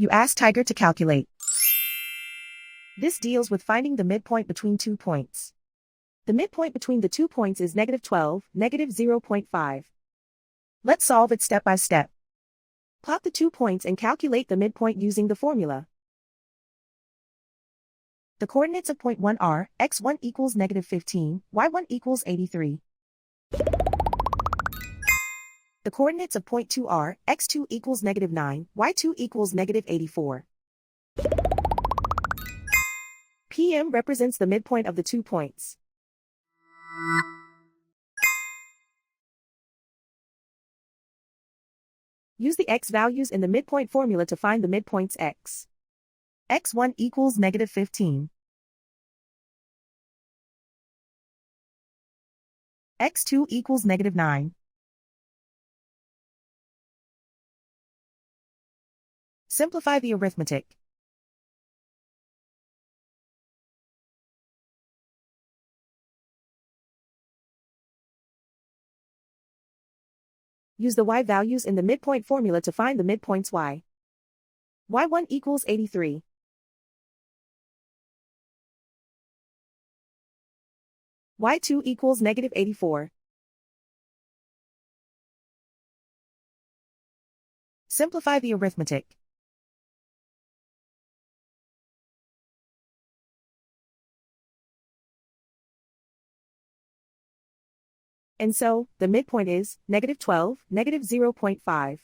You ask Tiger to calculate. This deals with finding the midpoint between 2 points. The midpoint between the 2 points is -12, -0.5. Let's solve it step by step. Plot the 2 points and calculate the midpoint using the formula. The coordinates of point 1 are, x1 equals -15, y1 equals 83. The coordinates of point 2 are, x2 equals -9, y2 equals -84. PM represents the midpoint of the 2 points. Use the x values in the midpoint formula to find the midpoints x. x1 equals -15. x2 equals -9. Simplify the arithmetic. Use the y values in the midpoint formula to find the midpoints y. y1 equals 83. y2 equals -84. Simplify the arithmetic. And so, the midpoint is -12, -0.5.